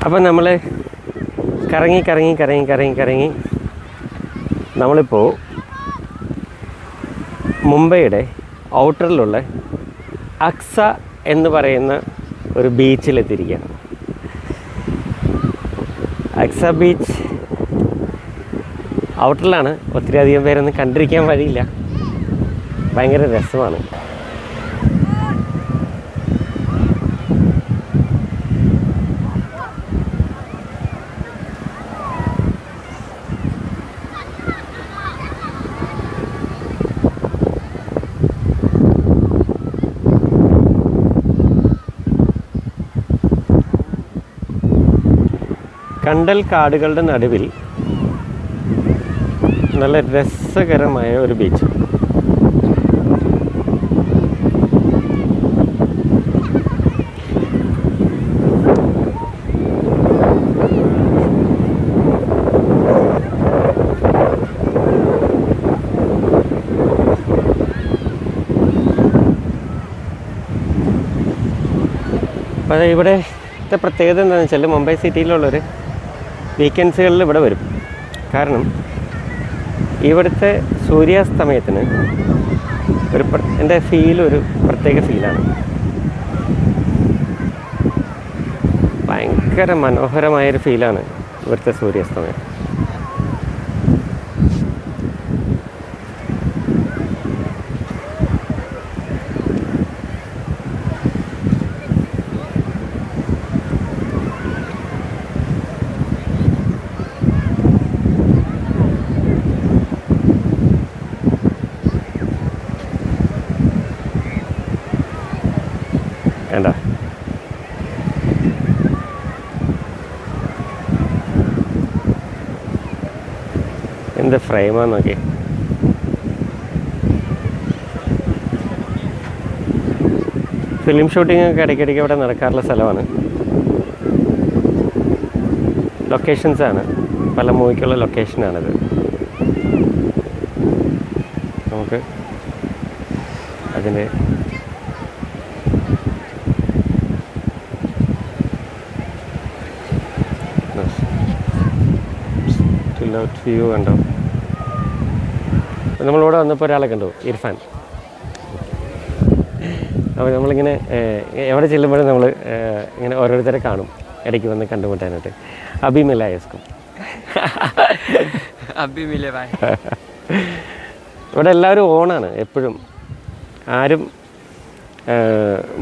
അപ്പം നമ്മൾ കറങ്ങി നമ്മളിപ്പോൾ മുംബൈയുടെ ഔട്ടറിലുള്ള അക്സ എന്ന് പറയുന്ന ഒരു ബീച്ചിലെത്തിയിരിക്കുകയാണ്. അക്സ ബീച്ച് ഔട്ടറിലാണ്. ഒത്തിരി അധികം പേരൊന്നും കണ്ടിരിക്കാൻ വഴിയില്ല. ഭയങ്കര രസമാണ്. കണ്ടൽ കാടുകളുടെ നടുവിൽ നല്ല രസകരമായ ഒരു ബീച്ച്. അപ്പോൾ ഇവിടുത്തെ പ്രത്യേകത എന്താണെന്ന് വെച്ചാൽ മുംബൈ സിറ്റിയിലുള്ളവർ വീക്കെൻഡ്സുകളിൽ ഇവിടെ വരും. കാരണം ഇവിടുത്തെ സൂര്യാസ്തമയത്തിന് എൻ്റെ ഒരു പ്രത്യേക ഫീലാണ്. ഭയങ്കര മനോഹരമായൊരു ഫീലാണ് ഇവിടുത്തെ സൂര്യാസ്തമയം. വേണ്ട എന്ത് ഫ്രെയിമാന്ന് നോക്കി. ഫിലിം ഷൂട്ടിംഗ് ഒക്കെ ഇടയ്ക്കിടയ്ക്ക് ഇവിടെ നടക്കാറുള്ള സ്ഥലമാണ്. ലൊക്കേഷൻസാണ്, പല മൂവിക്കുള്ള ലൊക്കേഷനാണിത്. നമുക്ക് അതിൻ്റെ വ്യൂ കണ്ടോ. നമ്മളിവിടെ വന്നപ്പോൾ ഒരാളെ കണ്ടു, ഇർഫാൻ. അപ്പോൾ നമ്മളിങ്ങനെ എവിടെ ചെല്ലുമ്പോഴും നമ്മൾ ഇങ്ങനെ ഓരോരുത്തരെ കാണും, ഇടയ്ക്ക് വന്ന് കണ്ടുമുട്ടാനായിട്ട്. അഭിമിലായസ്കും ഇവിടെ എല്ലാവരും ഓണാണ് എപ്പോഴും. ആരും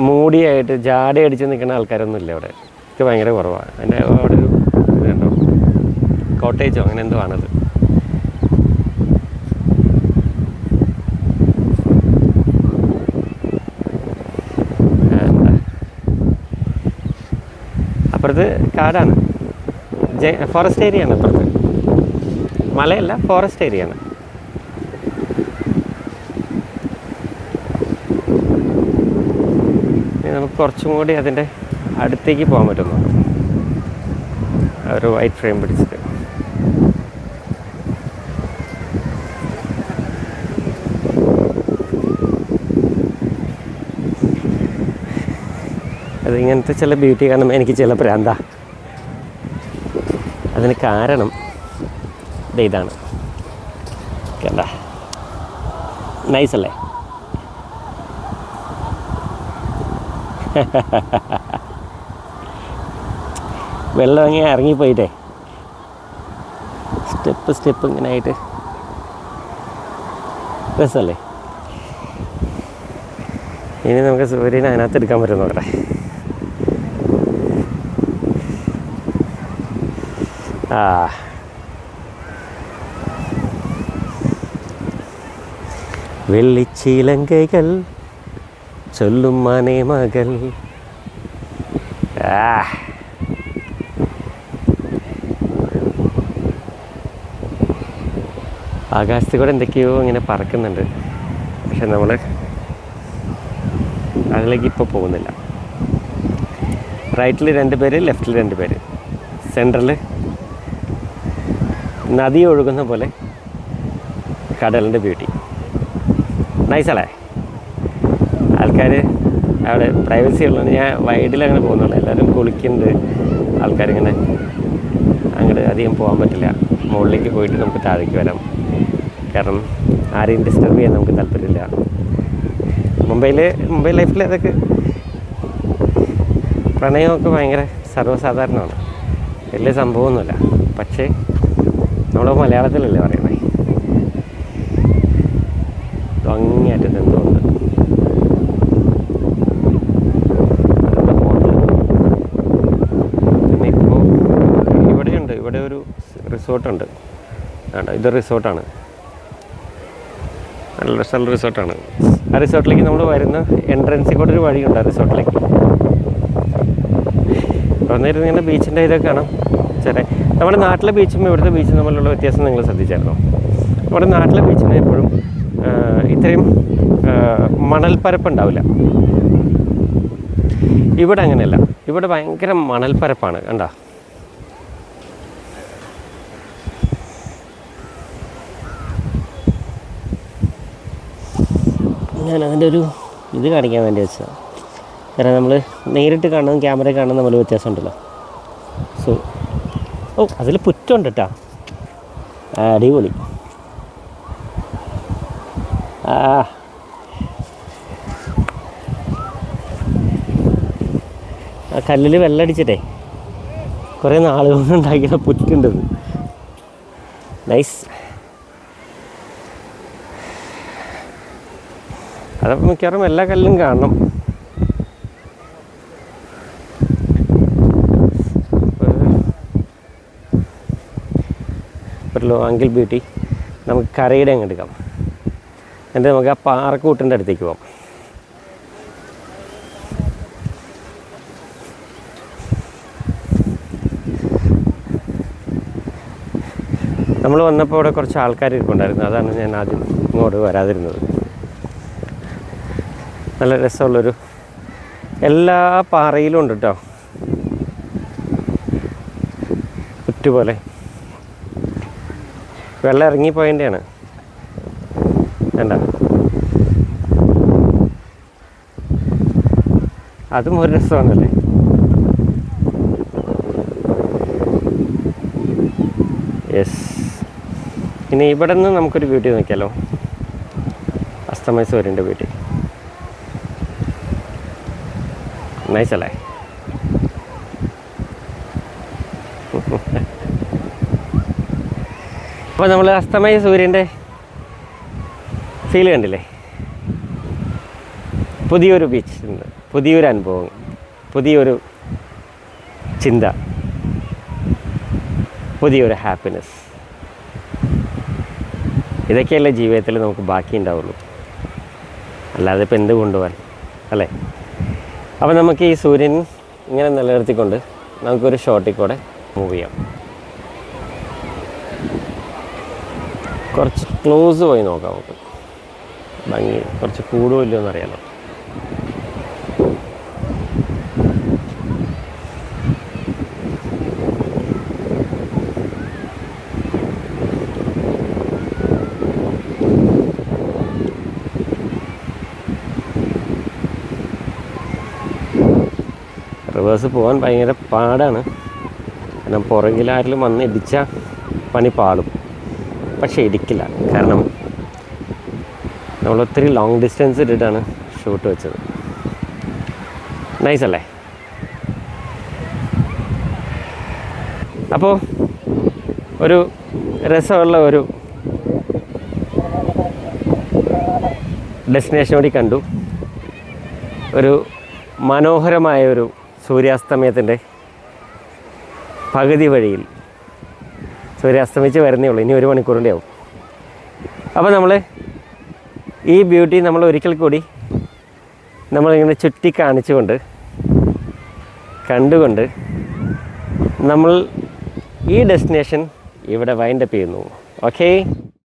മൂടിയായിട്ട് ജാടയടിച്ച് നിൽക്കുന്ന ആൾക്കാരൊന്നും ഇല്ല ഇവിടെ. ഇത് ഭയങ്കര കുറവാണ്. അതിൻ്റെ അവിടെ ഒരു ഇതുണ്ടോ, കോട്ടേജോ അങ്ങനെ എന്തോ ആണത്. അപ്പുറത്ത് കാടാണ്, ഫോറസ്റ്റ് ഏരിയ ആണ്. അപ്പുറത്ത് മലയല്ല, ഫോറസ്റ്റ് ഏരിയ ആണ്. നമുക്ക് കുറച്ചും കൂടി അതിൻ്റെ അടുത്തേക്ക് പോകാൻ പറ്റുന്നു. ഒരു വൈറ്റ് ഫ്രെയിം പിടിച്ചിട്ട് അത് ഇങ്ങനത്തെ ചില ബ്യൂട്ടി കാരണം എനിക്ക് ചില പ്രാന്താ. അതിന് കാരണം ഇതാണ്. കണ്ട, നൈസല്ലേ? വെള്ളം അങ്ങനെ ഇറങ്ങിപ്പോയിട്ടേ സ്റ്റെപ്പ് ഇങ്ങനെ ആയിട്ട് രസമല്ലേ? ഇനി നമുക്ക് സൂര്യനെ അതിനകത്ത് എടുക്കാൻ പറ്റും നോക്കട്ടെ. വെള്ളിച്ചീലങ്കൈകൾ ചൊല്ലും മനേ മകൾ. ആകാശത്ത് കൂടെ എന്തൊക്കെയോ ഇങ്ങനെ പറക്കുന്നുണ്ട്. പക്ഷെ നമ്മൾ അതിലേക്ക് ഇപ്പോൾ പോകുന്നില്ല. റൈറ്റിൽ 2 പേര്, ലെഫ്റ്റിൽ 2 പേര്, സെൻറ്ററിൽ നദി ഒഴുകുന്ന പോലെ കടലിൻ്റെ ബ്യൂട്ടി. നൈസല്ലേ? ആൾക്കാർ അവിടെ പ്രൈവസി ഉള്ളതുകൊണ്ട് ഞാൻ വൈഡിൽ അങ്ങനെ പോകുന്നുള്ളൂ. എല്ലാവരും കുളിക്കുന്നുണ്ട്, ആൾക്കാരിങ്ങനെ അങ്ങോട്ട് അധികം പോകാൻ പറ്റില്ല. മുകളിലേക്ക് പോയിട്ട് നമുക്ക് താഴേക്ക് വരാം. കാരണം ആരെയും ഡിസ്റ്റർബ് ചെയ്യാൻ നമുക്ക് താല്പര്യമില്ല. മുംബൈ ലൈഫിൽ അതൊക്കെ പ്രണയമൊക്കെ ഭയങ്കര സർവ്വസാധാരണമാണ്, വലിയ സംഭവമൊന്നുമില്ല. പക്ഷേ നമ്മൾ മലയാളത്തിലല്ലേ പറയുന്നത്. ഭംഗിയായിട്ട് എന്തുകൊണ്ട് പിന്നെ ഇപ്പോൾ ഇവിടെയുണ്ട്, ഇവിടെ ഒരു റിസോർട്ടുണ്ട്. വേണ്ട, ഇത് റിസോർട്ടാണ്, നല്ല രസമുള്ള റിസോർട്ടാണ്. ആ റിസോർട്ടിലേക്ക് നമ്മൾ വരുന്ന എൻട്രൻസിൽ കൂടെ ഒരു വഴിയുണ്ട് ആ റിസോർട്ടിലേക്ക്. വന്നിരുന്ന് ഇങ്ങനെ ബീച്ചിൻ്റെ ഇതൊക്കെ കാണാം. നമ്മുടെ നാട്ടിലെ ബീച്ചും ഇവിടുത്തെ ബീച്ചും തമ്മിലുള്ള വ്യത്യാസം നിങ്ങൾ ശ്രദ്ധിച്ചായിരുന്നോ? നമ്മുടെ നാട്ടിലെ ബീച്ചിന് എപ്പോഴും ഇത്രയും മണൽപ്പരപ്പുണ്ടാവില്ല. ഇവിടെ അങ്ങനെയല്ല, ഇവിടെ ഭയങ്കര മണൽപ്പരപ്പാണ്. കണ്ടോ? ഞാൻ അതിൻ്റെ ഒരു ഇത് കാണിക്കാൻ വേണ്ടി വെച്ചതാണ്. കാരണം നമ്മൾ നേരിട്ട് കാണുന്നതും ക്യാമറ കാണുന്നതും തമ്മിൽ വ്യത്യാസമുണ്ടല്ലോ. സോ അതിൽ പുറ്റുണ്ട് കേട്ടോ, അടിപൊളി. ആ കല്ലിൽ വെള്ളമടിച്ചിട്ടേ കുറേ നാളുകൾ ഉണ്ടാക്കിയ പുറ്റുണ്ട്. നൈസ്. അതപ്പോൾ മിക്കവാറും എല്ലാ കല്ലും കാണണം. ഒരു ആംഗിൾ ബ്യൂട്ടി. നമുക്ക് കരയുടെ അങ്ങ് എടുക്കാം, എന്നിട്ട് നമുക്ക് ആ പാറക്കൂട്ടിൻ്റെ അടുത്തേക്ക് പോകാം. നമ്മൾ വന്നപ്പോൾ ഇവിടെ കുറച്ച് ആൾക്കാർ ഇരിപ്പുണ്ടായിരുന്നു, അതാണ് ഞാൻ ആദ്യം ഇങ്ങോട്ട് വരാതിരുന്നത്. നല്ല രസമുള്ളൊരു എല്ലാ പാറയിലും ഉണ്ട് കേട്ടോ പുറ്റുപോലെ. വെള്ളം ഇറങ്ങിപ്പോയതിൻ്റെയാണ്. വേണ്ട, അതും ഒരു രസമാണല്ലേ. യെസ്. ഇനി ഇവിടെ നിന്ന് നമുക്കൊരു ബ്യൂട്ടി നോക്കിയാലോ, അസ്തമയ സൂര്യൻ്റെ ബ്യൂട്ടി. നൈസ് അല്ലേ? അപ്പോൾ നമ്മൾ അസ്തമയ സൂര്യൻ്റെ ഫീൽ കണ്ടില്ലേ? പുതിയൊരു ബീച്ച്, പുതിയൊരു അനുഭവം, പുതിയൊരു ചിന്ത, പുതിയൊരു ഹാപ്പിനെസ്. ഇതൊക്കെയല്ലേ ജീവിതത്തിൽ നമുക്ക് ബാക്കി ഉണ്ടാവുള്ളൂ, അല്ലാതെ ഇപ്പം എന്ത് കൊണ്ടുപോകാൻ അല്ലേ? അപ്പോൾ നമുക്ക് ഈ സൂര്യൻ ഇങ്ങനെ നിലനിർത്തിക്കൊണ്ട് നമുക്കൊരു ഷോട്ടിൽ കൂടെ മൂവ് ചെയ്യാം. കുറച്ച് ക്ലോസ് പോയി നോക്കാം നമുക്ക്, ഭംഗി കുറച്ച് കൂടുമോ ഇല്ലയോ എന്നറിയാലോ. റിവേഴ്സ് പോകാൻ ഭയങ്കര പാടാണ്, കാരണം പുറകിലാരെങ്കിലും വന്ന് ഇടിച്ചാൽ പണി പാളും. പക്ഷേ ഇടിക്കില്ല, കാരണം നമ്മൾ ഒത്തിരി ലോങ് ഡിസ്റ്റൻസ് ഇട്ടിട്ടാണ് ഷൂട്ട് വെച്ചത്. നൈസ് അല്ലേ? അപ്പോൾ ഒരു രസമുള്ള ഒരു ഡെസ്റ്റിനേഷൻ കൂടി കണ്ടു. ഒരു മനോഹരമായ ഒരു സൂര്യാസ്തമയത്തിൻ്റെ പകുതി വഴിയിൽ. സൂര്യാസ്തമിച്ച് വരുന്നേ ഉള്ളൂ, ഇനി 1 മണിക്കൂറിൻ്റെ ആവും. അപ്പോൾ നമ്മൾ ഈ ബ്യൂട്ടി നമ്മൾ ഒരിക്കൽ കൂടി നമ്മളിങ്ങനെ ചുറ്റി കാണിച്ചുകൊണ്ട് കണ്ടുകൊണ്ട് നമ്മൾ ഈ ഡെസ്റ്റിനേഷൻ ഇവിടെ വൈൻഡപ്പ് ചെയ്യുന്നു. ഓക്കേ.